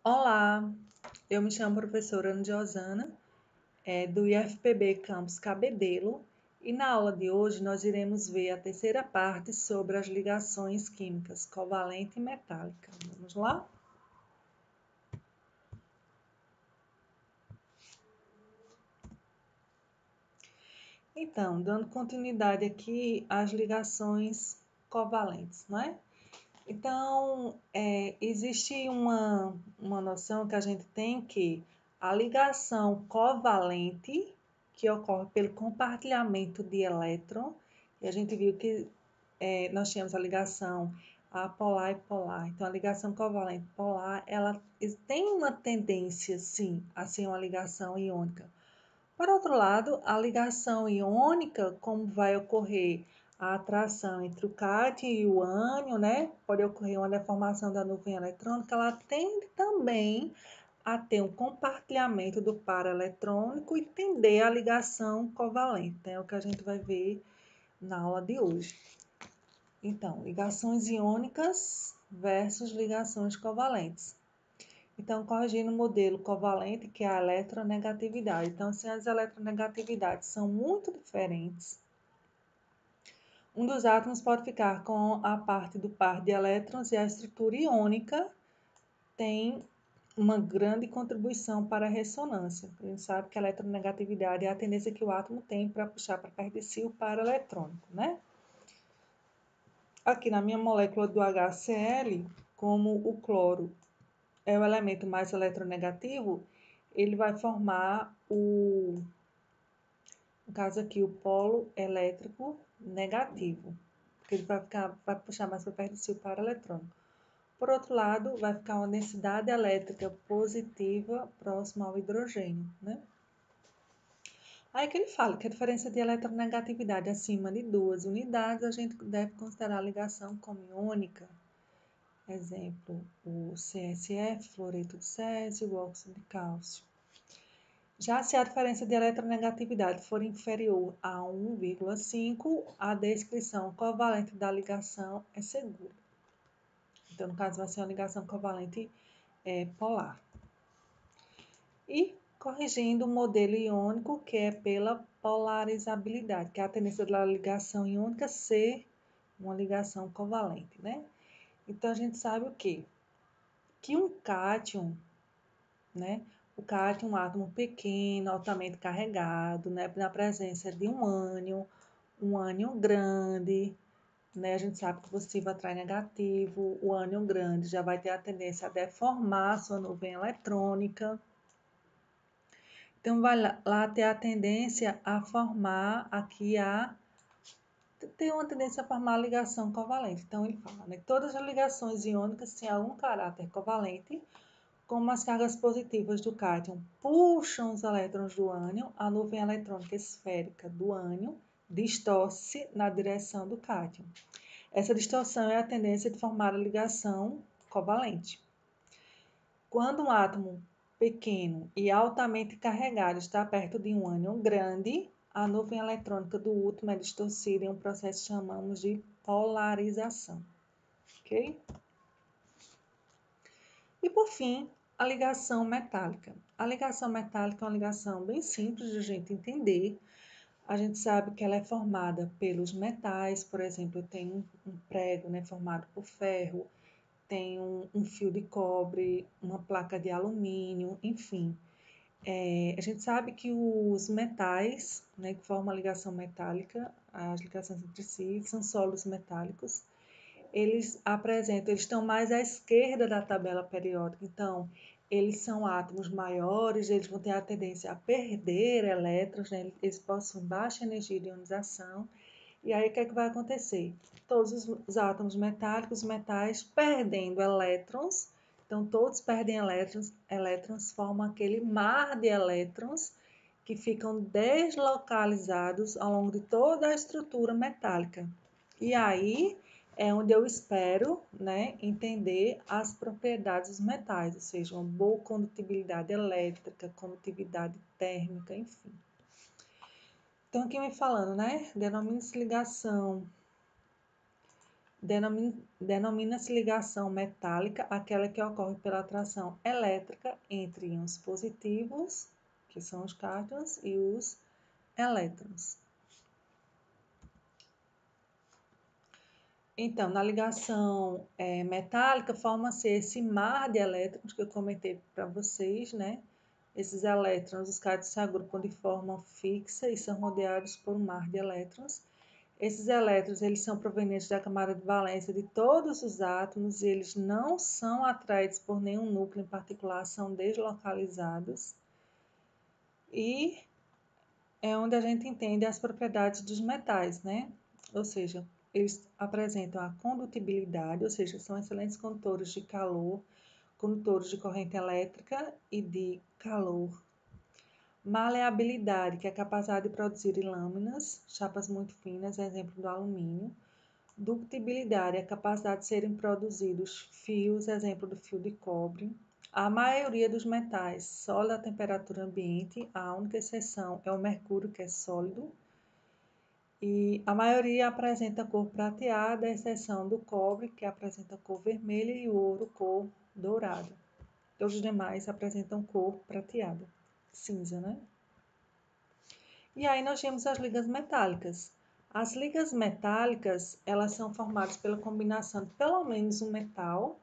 Olá, eu me chamo professora Ana Josana, do IFPB Campus Cabedelo, e na aula de hoje nós iremos ver a terceira parte sobre as ligações químicas covalente e metálica. Vamos lá? Então, dando continuidade aqui às ligações covalentes, não é? Então, existe uma noção que a gente tem que a ligação covalente, que ocorre pelo compartilhamento de elétron, e a gente viu que nós tínhamos a ligação apolar e polar. Então, a ligação covalente polar, ela tem uma tendência, sim, a ser uma ligação iônica. Por outro lado, a ligação iônica, como vai ocorrer a atração entre o cátion e o ânion, né? Pode ocorrer uma deformação da nuvem eletrônica, ela tende também a ter um compartilhamento do par eletrônico e tender à ligação covalente, né? É o que a gente vai ver na aula de hoje. Então, ligações iônicas versus ligações covalentes. Então, corrigindo o modelo covalente, que é a eletronegatividade. Então, se as eletronegatividades são muito diferentes, um dos átomos pode ficar com a parte do par de elétrons e a estrutura iônica tem uma grande contribuição para a ressonância. A gente sabe que a eletronegatividade é a tendência que o átomo tem para puxar para perto de si o par eletrônico, né? Aqui na minha molécula do HCl, como o cloro é o elemento mais eletronegativo, ele vai formar no caso aqui, o polo elétrico negativo, porque ele vai puxar mais para perto do seu par eletrônico. Por outro lado, vai ficar uma densidade elétrica positiva próxima ao hidrogênio, né? Aí que ele fala que a diferença de eletronegatividade acima de 2 unidades, a gente deve considerar a ligação como iônica. Exemplo, o CSF, fluoreto de césio, o óxido de cálcio. Já se a diferença de eletronegatividade for inferior a 1,5, a descrição covalente da ligação é segura. Então, no caso, vai ser uma ligação covalente polar. E corrigindo o modelo iônico, que é pela polarizabilidade, que é a tendência da ligação iônica ser uma ligação covalente, né? Então, a gente sabe o quê? Que um cátion, né? O cátion é um átomo pequeno, altamente carregado, né? Na presença de um ânion grande, né? A gente sabe que o positivo atrai negativo, o ânion grande já vai ter a tendência a deformar a sua nuvem eletrônica. Então, vai lá ter a tendência a formar aqui tem uma tendência a formar a ligação covalente. Então, ele fala, né? Todas as ligações iônicas têm algum caráter covalente, como as cargas positivas do cátion puxam os elétrons do ânion, a nuvem eletrônica esférica do ânion distorce na direção do cátion. Essa distorção é a tendência de formar a ligação covalente. Quando um átomo pequeno e altamente carregado está perto de um ânion grande, a nuvem eletrônica do último é distorcida em um processo que chamamos de polarização. Ok? E por fim, a ligação metálica. A ligação metálica é uma ligação bem simples de a gente entender. A gente sabe que ela é formada pelos metais, por exemplo, eu tenho um prego, né, formado por ferro, tem um fio de cobre, uma placa de alumínio, enfim. A gente sabe que os metais, né, que formam a ligação metálica, as ligações entre si, são sólidos metálicos. Eles estão mais à esquerda da tabela periódica, então eles são átomos maiores, eles vão ter a tendência a perder elétrons, né? Eles possuem baixa energia de ionização, e aí o que é que vai acontecer? Todos os átomos metálicos, metais, perdendo elétrons, então todos perdem elétrons formam aquele mar de elétrons que ficam deslocalizados ao longo de toda a estrutura metálica. E aí é onde eu espero, né, entender as propriedades dos metais, ou seja, uma boa condutibilidade elétrica, condutibilidade térmica, enfim. Então, aqui me falando, né, denomina-se ligação denomina-se ligação metálica aquela que ocorre pela atração elétrica entre íons positivos, que são os cátions, e os elétrons. Então, na ligação metálica, forma-se esse mar de elétrons que eu comentei para vocês, né? Esses elétrons, os cátions se agrupam de forma fixa e são rodeados por um mar de elétrons. Esses elétrons, eles são provenientes da camada de valência de todos os átomos e eles não são atraídos por nenhum núcleo em particular, são deslocalizados. E é onde a gente entende as propriedades dos metais, né? Ou seja, eles apresentam a condutibilidade, ou seja, são excelentes condutores de calor, condutores de corrente elétrica e de calor. Maleabilidade, que é a capacidade de produzir lâminas, chapas muito finas, exemplo do alumínio. Ductibilidade, a capacidade de serem produzidos fios, exemplo do fio de cobre. A maioria dos metais sólidos a temperatura ambiente, a única exceção é o mercúrio, que é sólido. E a maioria apresenta cor prateada, a exceção do cobre, que apresenta cor vermelha, e o ouro, cor dourada. Todos os demais apresentam cor prateada, cinza, né? E aí nós temos as ligas metálicas. As ligas metálicas, elas são formadas pela combinação de pelo menos um metal,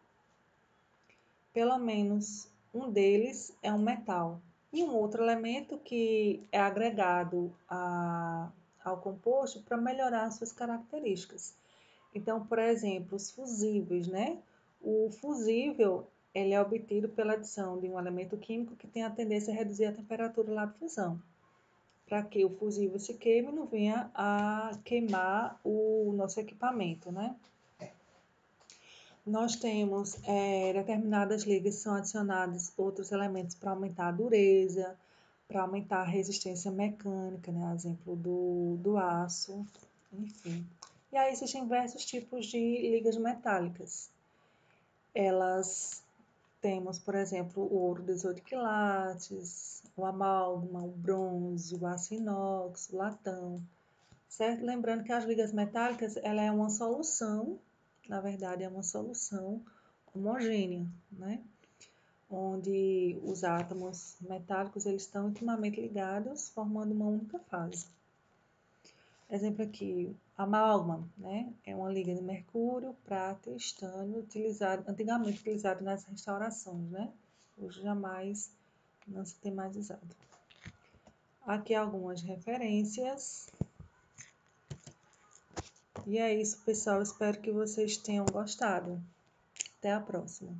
pelo menos um deles é um metal, e um outro elemento que é agregado ao composto para melhorar as suas características. Então, por exemplo, os fusíveis, né? O fusível, ele é obtido pela adição de um elemento químico que tem a tendência a reduzir a temperatura lá de fusão, para que o fusível se queime e não venha a queimar o nosso equipamento, né? Nós temos determinadas ligas que são adicionadas outros elementos para aumentar a dureza, para aumentar a resistência mecânica, né? Exemplo do aço, enfim. E aí existem diversos tipos de ligas metálicas. Elas temos, por exemplo, o ouro 18 quilates, o amálgama, o bronze, o aço inox, o latão, certo? Lembrando que as ligas metálicas, ela é uma solução, na verdade é uma solução homogênea, né? Onde os átomos metálicos eles estão intimamente ligados, formando uma única fase. Exemplo aqui, amálgama, né? É uma liga de mercúrio, prata e estânio, antigamente utilizado nas restaurações, né? Hoje jamais não se tem mais usado. Aqui algumas referências. E é isso, pessoal. Espero que vocês tenham gostado. Até a próxima.